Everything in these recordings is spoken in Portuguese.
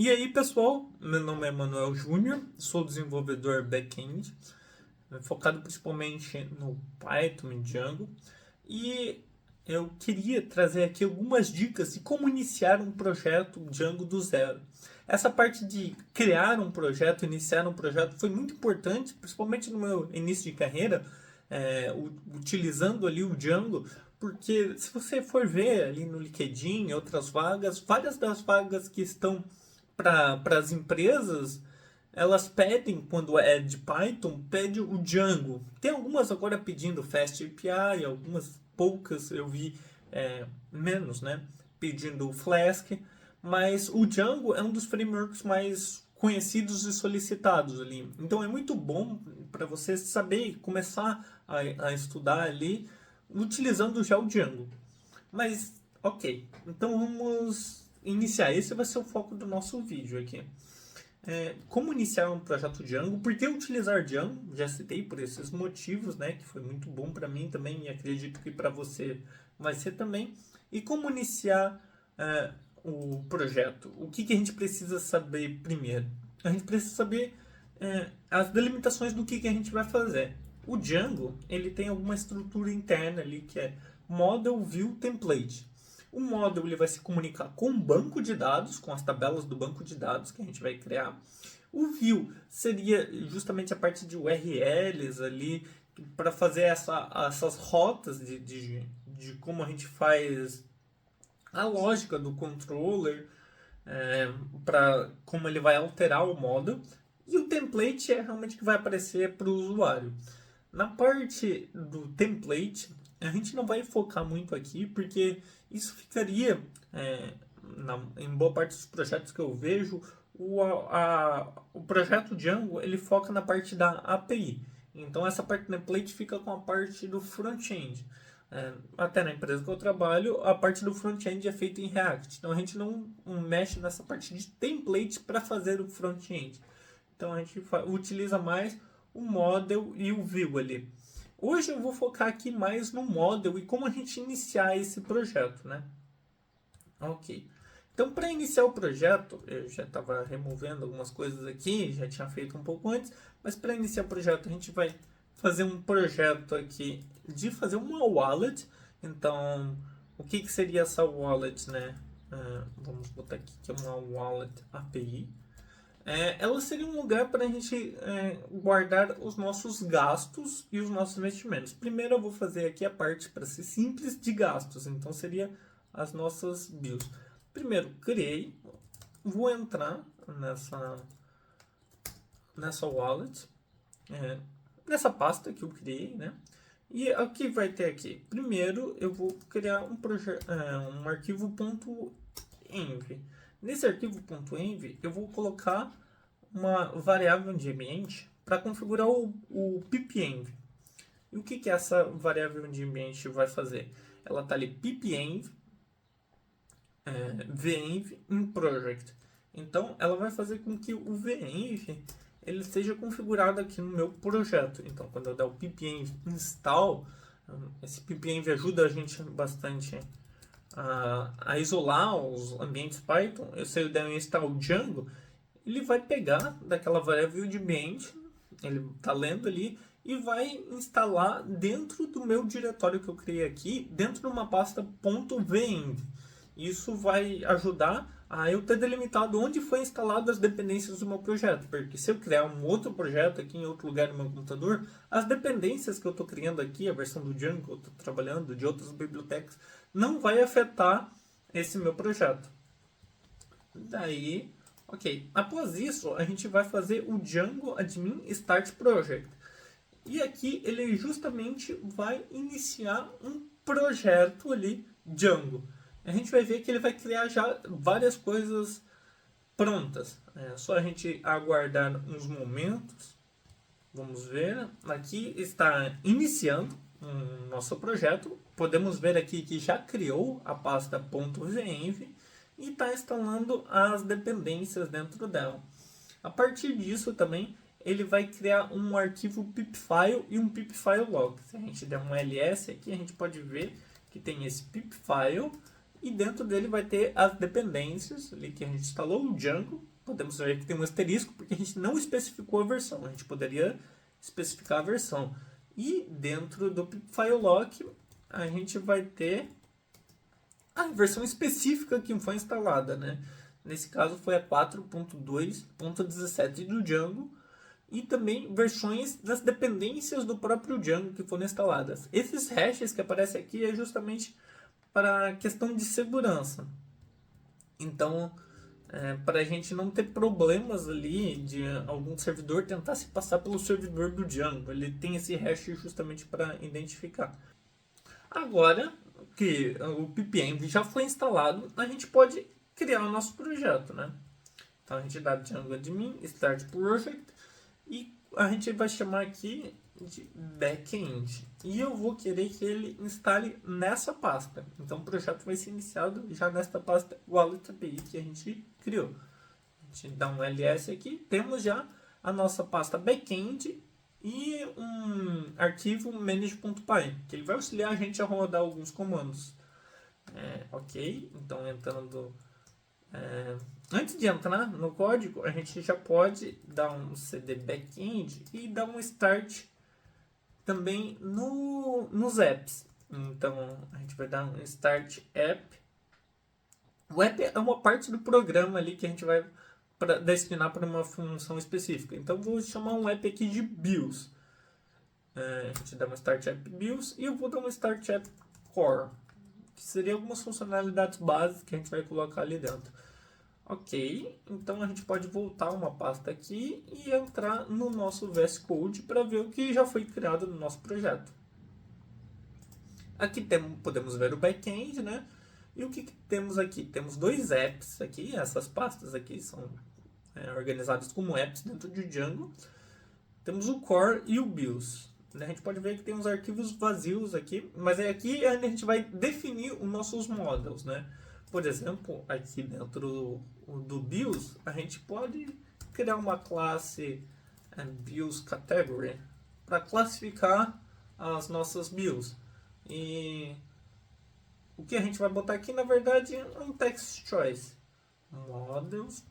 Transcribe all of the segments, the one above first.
E aí, pessoal, meu nome é Manuel Júnior, sou desenvolvedor back-end, focado principalmente no Python e Django. E eu queria trazer aqui algumas dicas de como iniciar um projeto Django do zero. Essa parte de criar um projeto, iniciar um projeto, foi muito importante, principalmente no meu início de carreira, utilizando ali o Django, porque se você for ver ali no LinkedIn e outras vagas, várias das vagas que estão para as empresas, elas pedem, quando é de Python, pede o Django. Tem algumas agora pedindo Fast API, algumas poucas eu vi menos, né? Pedindo o Flask, mas o Django é um dos frameworks mais conhecidos e solicitados ali. Então é muito bom para você saber começar a estudar ali utilizando já o Django. Mas, ok. Então vamos iniciar. Esse vai ser o foco do nosso vídeo aqui. Como iniciar um projeto Django? Por que utilizar Django? Já citei por esses motivos, né? Que foi muito bom para mim também e acredito que para você vai ser também. E como iniciar o projeto? O que a gente precisa saber primeiro? A gente precisa saber as delimitações do que a gente vai fazer. O Django, ele tem alguma estrutura interna ali que é Model, View, Template. O model ele vai se comunicar com o banco de dados, com as tabelas do banco de dados que a gente vai criar. O view seria justamente a parte de URLs ali, para fazer essas rotas de como a gente faz a lógica do controller, para como ele vai alterar o model. E o template é realmente que vai aparecer para o usuário. Na parte do template, a gente não vai focar muito aqui, porque isso ficaria, em boa parte dos projetos que eu vejo, o projeto Django ele foca na parte da API. Então essa parte do template fica com a parte do front-end. Até na empresa que eu trabalho, a parte do front-end é feita em React. Então a gente não mexe nessa parte de template para fazer o front-end. Então a gente utiliza mais o model e o view ali. Hoje eu vou focar aqui mais no model e como a gente iniciar esse projeto, né? Ok. Então, para iniciar o projeto, eu já estava removendo algumas coisas aqui, já tinha feito um pouco antes, mas para iniciar o projeto, a gente vai fazer um projeto aqui de fazer uma wallet. Então, o que seria essa wallet, né? Vamos botar aqui que é uma wallet API. Ela seria um lugar para a gente guardar os nossos gastos e os nossos investimentos. Primeiro eu vou fazer aqui a parte para ser simples de gastos, então seria as nossas bills. Primeiro, criei, vou entrar nessa wallet, nessa pasta que eu criei, né? E o que vai ter aqui? Primeiro eu vou criar um arquivo .env. Nesse arquivo .env eu vou colocar uma variável de ambiente para configurar o pipenv. E o que essa variável de ambiente vai fazer? Ela está ali pipenv venv in project. Então ela vai fazer com que o venv ele seja configurado aqui no meu projeto. Então quando eu der o pipenv install, esse pipenv ajuda a gente bastante a isolar os ambientes Python. Se eu der um install Django, ele vai pegar daquela variável de ambiente, ele está lendo ali, e vai instalar dentro do meu diretório que eu criei aqui, dentro de uma pasta .venv. Isso vai ajudar a eu ter delimitado onde foi instalado as dependências do meu projeto, porque se eu criar um outro projeto aqui em outro lugar no meu computador, as dependências que eu estou criando aqui, a versão do Django que eu estou trabalhando, de outras bibliotecas, não vai afetar esse meu projeto. Daí, ok. Após isso, a gente vai fazer o Django Admin Start Project. E aqui ele justamente vai iniciar um projeto ali, Django. A gente vai ver que ele vai criar já várias coisas prontas. É só a gente aguardar uns momentos. Vamos ver. Aqui está iniciando o nosso projeto. Podemos ver aqui que já criou a pasta .venv e está instalando as dependências dentro dela. A partir disso também ele vai criar um arquivo pipfile e um pipfile log. Se a gente der um ls aqui, a gente pode ver que tem esse pipfile e dentro dele vai ter as dependências ali que a gente instalou, o Django. Podemos ver que tem um asterisco porque a gente não especificou a versão, a gente poderia especificar a versão. E dentro do FileLock a gente vai ter a versão específica que foi instalada, né? Nesse caso foi a 4.2.17 do Django e também versões das dependências do próprio Django que foram instaladas. Esses hashes que aparecem aqui é justamente para questão de segurança. Então, para a gente não ter problemas ali de algum servidor tentar se passar pelo servidor do Django. Ele tem esse hash justamente para identificar. Agora que o pipenv já foi instalado, a gente pode criar o nosso projeto, né? Então a gente dá Django admin, start project e a gente vai chamar aqui de backend. E eu vou querer que ele instale nessa pasta. Então o projeto vai ser iniciado já nesta pasta Wallet API que a gente criou. A gente dá um ls aqui, temos já a nossa pasta backend e um arquivo manage.py, que ele vai auxiliar a gente a rodar alguns comandos. Ok, então entrando... antes de entrar no código, a gente já pode dar um cd backend e dar um start também nos apps. Então a gente vai dar um start app. O app é uma parte do programa ali que a gente vai destinar para uma função específica. Então vou chamar um app aqui de bills. A gente dá um start app bills e eu vou dar um start app core, que seria algumas funcionalidades básicas que a gente vai colocar ali dentro. Ok, então a gente pode voltar uma pasta aqui e entrar no nosso VS Code para ver o que já foi criado no nosso projeto. Aqui podemos ver o back-end, né? E o que temos aqui? Temos dois apps aqui, essas pastas aqui são organizadas como apps dentro de Django. Temos o core e o bills. A gente pode ver que tem uns arquivos vazios aqui, mas aqui a gente vai definir os nossos models, né? Por exemplo, aqui dentro do bills, a gente pode criar uma classe bills category para classificar as nossas bills. E o que a gente vai botar aqui, na verdade, é um text choice. Models.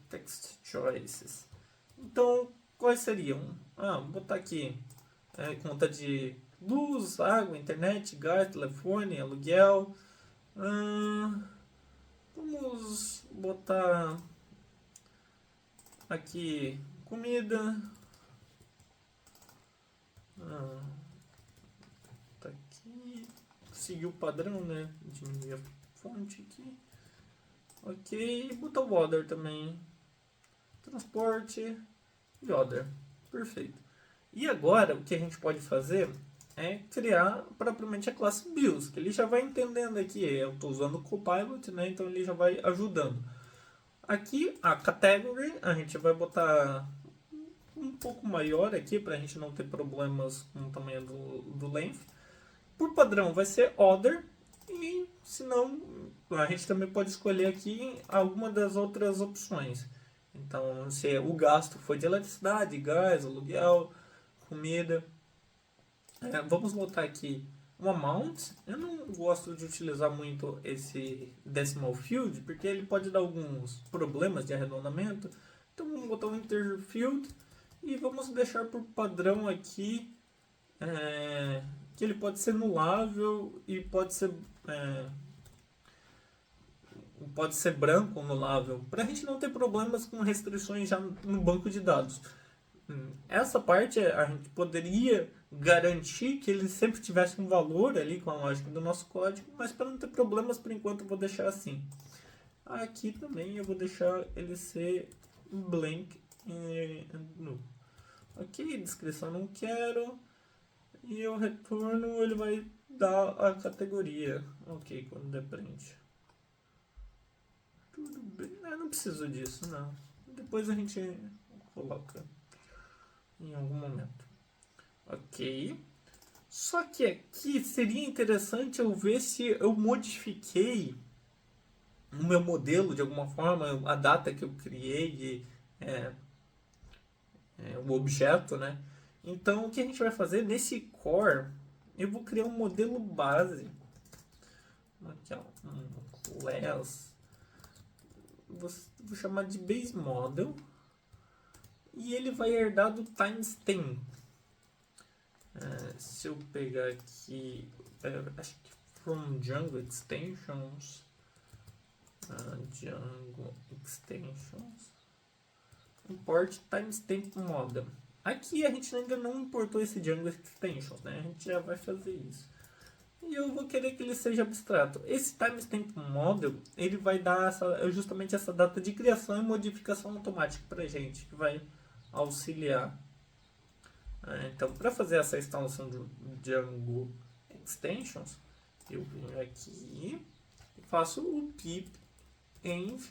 Text choices. Então, quais seriam? Vou botar aqui conta de luz, água, internet, gás, telefone, aluguel. Vamos botar aqui comida. Tá aqui. Seguir o padrão, né? Diminuir a fonte aqui. Ok. Botar o other também. Transporte e other. Perfeito. E agora o que a gente pode fazer é criar propriamente a classe bills, que ele já vai entendendo aqui. Eu estou usando o Copilot, né? Então ele já vai ajudando. Aqui a category a gente vai botar um pouco maior aqui para a gente não ter problemas com o tamanho do length. Por padrão vai ser other e se não a gente também pode escolher aqui alguma das outras opções. Então se o gasto foi de eletricidade, gás, aluguel, comida. Vamos botar aqui um amount. Eu não gosto de utilizar muito esse decimal field porque ele pode dar alguns problemas de arredondamento. Então vamos botar um integer field e vamos deixar por padrão aqui que ele pode ser nulável e pode ser branco ou nulável, para a gente não ter problemas com restrições já no banco de dados. Essa parte a gente poderia garantir que ele sempre tivesse um valor ali com a lógica do nosso código, mas para não ter problemas, por enquanto eu vou deixar assim. Aqui também eu vou deixar ele ser blank null. Ok, descrição não quero. E eu retorno, ele vai dar a categoria. Ok, quando der print. Tudo bem. Não preciso disso, não. Depois a gente coloca em algum momento. Ok. Só que aqui seria interessante eu ver se eu modifiquei o meu modelo de alguma forma, a data que eu criei, o objeto, né? Então o que a gente vai fazer nesse core, eu vou criar um modelo base. Aqui, ó, um class. Vou chamar de base model. E ele vai herdar do timestamp. Se eu pegar aqui, acho que from Django Extensions, Django Extensions, import timestamp model. Aqui a gente ainda não importou esse Django Extensions, né? A gente já vai fazer isso. E eu vou querer que ele seja abstrato. Esse timestamp model, ele vai dar justamente essa data de criação e modificação automática para a gente, que vai auxiliar. Então, para fazer essa instalação do Django Extensions, eu venho aqui e faço o pip env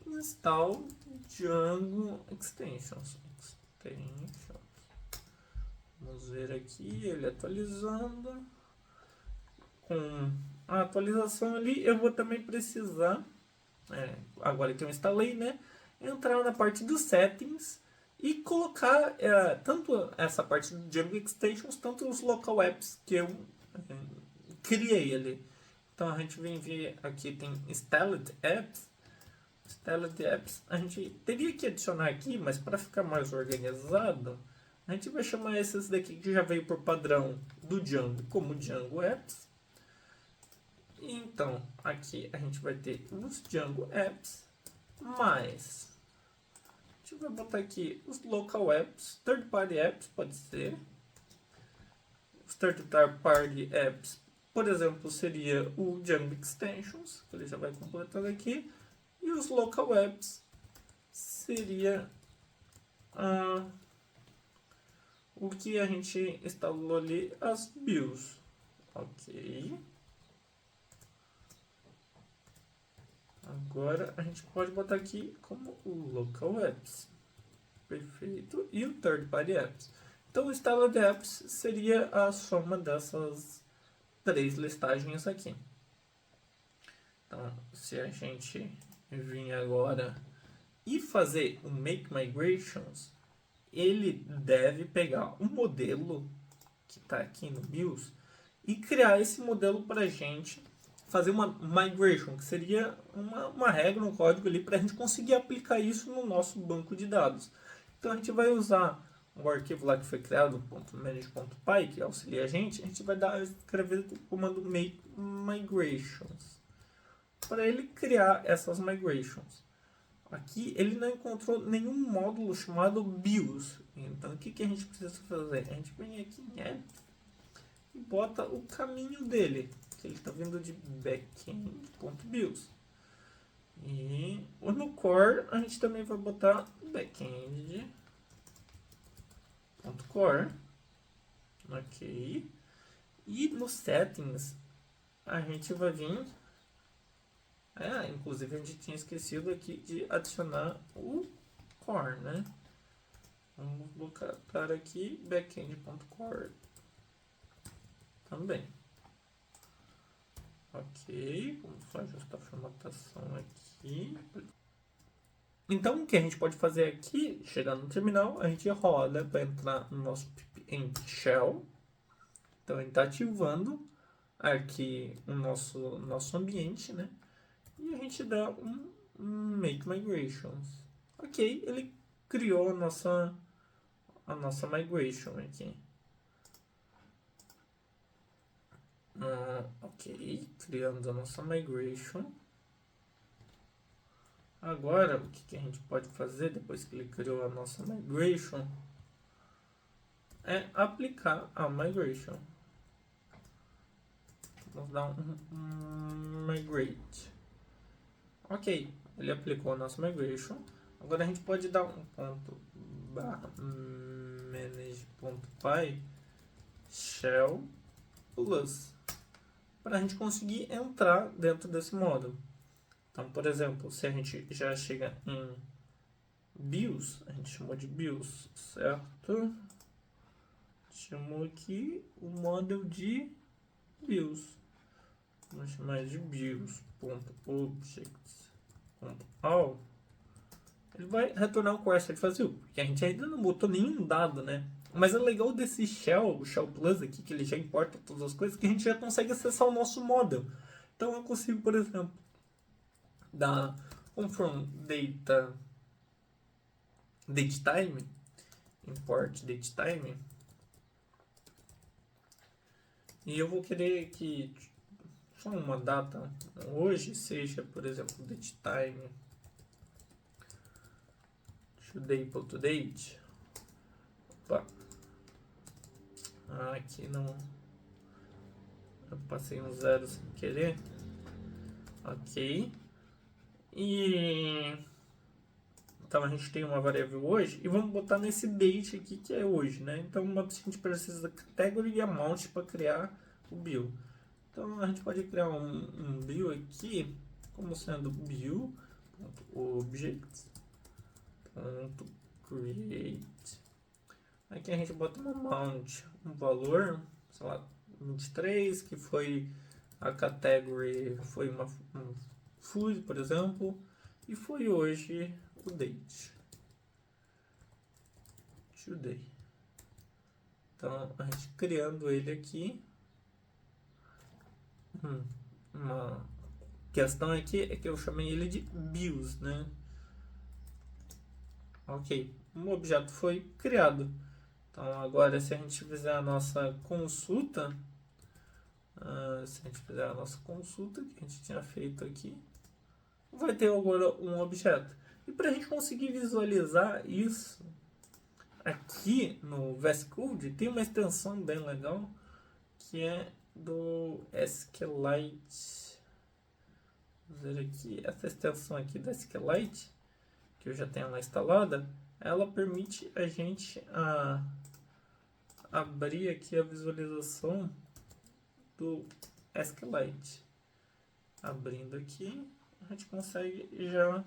install Django Extensions. Vamos ver aqui ele atualizando. Com a atualização ali, eu vou também precisar, agora que eu instalei, né, entrar na parte dos settings e colocar tanto essa parte do Django Extensions, tanto os local apps que eu criei ali. Então a gente vem ver aqui, tem installed apps. Installed apps, a gente teria que adicionar aqui, mas para ficar mais organizado, a gente vai chamar esses daqui que já veio por padrão do Django como Django Apps. Então, aqui a gente vai ter os Django Apps, mais a gente vai botar aqui os Local Apps, Third Party Apps, pode ser. Os Third Party Apps, por exemplo, seria o Django Extensions, que ele já vai completando aqui. E os Local Apps seria o que a gente instalou ali, as BIOS. Ok. Agora a gente pode botar aqui como o Local Apps. Perfeito. E o Third Party Apps. Então o Installed Apps seria a soma dessas três listagens aqui. Então, se a gente vir agora e fazer o Make Migrations, ele deve pegar um modelo que está aqui no BIOS e criar esse modelo para a gente fazer uma migration, que seria uma regra, um código ali para a gente conseguir aplicar isso no nosso banco de dados. Então a gente vai usar o arquivo lá que foi criado, .manage.py, que auxilia a gente vai escrever o comando make migrations para ele criar essas migrations. Aqui ele não encontrou nenhum módulo chamado BIOS. Então o que a gente precisa fazer? A gente vem aqui em add e bota o caminho dele, que ele está vindo de backend.bios. E no core a gente também vai botar backend.core. Ok. E no settings a gente vai vir. Inclusive a gente tinha esquecido aqui de adicionar o core, né? Vamos botar aqui backend.core também. Ok, vamos só ajustar a formatação aqui. Então o que a gente pode fazer aqui, chegando no terminal, a gente roda para entrar no nosso pip shell. Então ele está ativando aqui o nosso ambiente, né? E a gente dá um make migrations. Ok, ele criou a nossa migration aqui. Ok, criando a nossa migration. Agora, o que a gente pode fazer depois que ele criou a nossa migration é aplicar a migration. Vamos dar um migrate. Ok, ele aplicou a nossa migration. Agora a gente pode dar um ponto /manage.py shell plus para a gente conseguir entrar dentro desse módulo. Então, por exemplo, se a gente já chega em BIOS, a gente chamou de BIOS, certo? Chamou aqui o model de BIOS. Vamos chamar de BIOS.objects.all. Ele vai retornar o core set vazio, porque a gente ainda não botou nenhum dado, né? Mas é legal desse Shell, o Shell Plus aqui, que ele já importa todas as coisas, que a gente já consegue acessar o nosso model. Então eu consigo, por exemplo, dar um from datetime, import datetime, e eu vou querer que só uma data hoje seja, por exemplo, datetime today.date. Opa. Aqui não. Eu passei um zero sem querer. Ok. E então a gente tem uma variável hoje e vamos botar nesse date aqui que é hoje, né? Então a gente precisa da category e amount para criar o bill. Então a gente pode criar um bill aqui como sendo bill.object.create. Aqui a gente bota uma amount, um valor, sei lá, 23, que foi a category, foi um food, por exemplo, e foi hoje o date. Today. Então, a gente criando ele aqui. Uma questão aqui é que eu chamei ele de bills, né? Ok, um objeto foi criado. Então, agora, se a gente fizer a nossa consulta, que a gente tinha feito aqui, vai ter agora um objeto. E para a gente conseguir visualizar isso aqui no VS Code, tem uma extensão bem legal que é do SQLite. Vou ver aqui, essa extensão aqui da SQLite, que eu já tenho ela instalada, ela permite a gente abrir aqui a visualização do SQLite. Abrindo aqui, a gente consegue já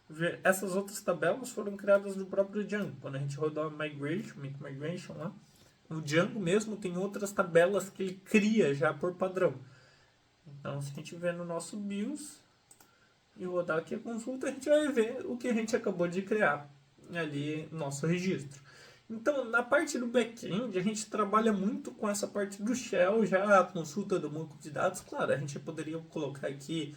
ver. Essas outras tabelas foram criadas no próprio Django. Quando a gente rodou a migration lá, o Django mesmo tem outras tabelas que ele cria já por padrão. Então, se a gente ver no nosso BIOS e rodar aqui a consulta, a gente vai ver o que a gente acabou de criar ali no nosso registro. Então, na parte do back-end, a gente trabalha muito com essa parte do Shell, já a consulta do banco de dados. Claro, a gente poderia colocar aqui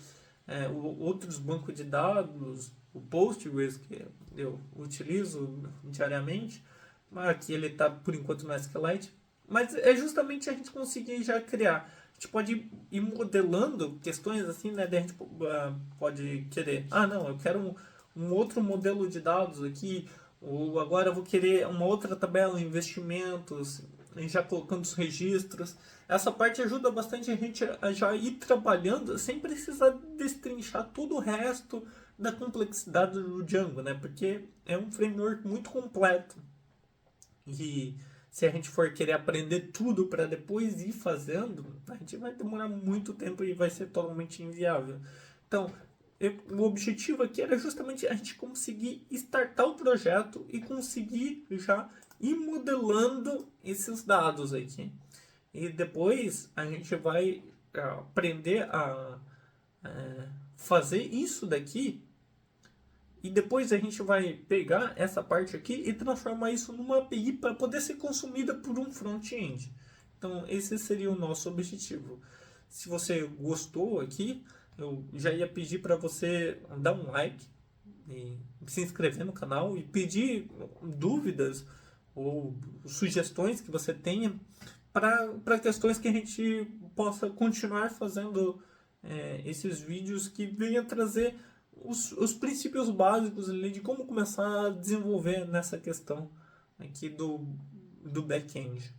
outros bancos de dados, o Postgres, que eu utilizo diariamente, mas aqui ele está, por enquanto, no SQLite. Mas é justamente a gente conseguir já criar. A gente pode ir modelando questões assim, né? Daí a gente pode querer, não, eu quero um outro modelo de dados aqui, ou agora eu vou querer uma outra tabela, investimentos, e já colocando os registros. Essa parte ajuda bastante a gente a já ir trabalhando sem precisar destrinchar todo o resto da complexidade do Django, né? Porque é um framework muito completo. E se a gente for querer aprender tudo para depois ir fazendo, a gente vai demorar muito tempo e vai ser totalmente inviável. Então, o objetivo aqui era justamente a gente conseguir startar o projeto e conseguir já ir modelando esses dados aqui. E depois a gente vai aprender a fazer isso daqui. E depois a gente vai pegar essa parte aqui e transformar isso numa API para poder ser consumida por um front-end. Então esse seria o nosso objetivo. Se você gostou aqui, eu já ia pedir para você dar um like e se inscrever no canal e pedir dúvidas ou sugestões que você tenha para questões que a gente possa continuar fazendo esses vídeos que venham trazer os princípios básicos ali de como começar a desenvolver nessa questão aqui do back-end.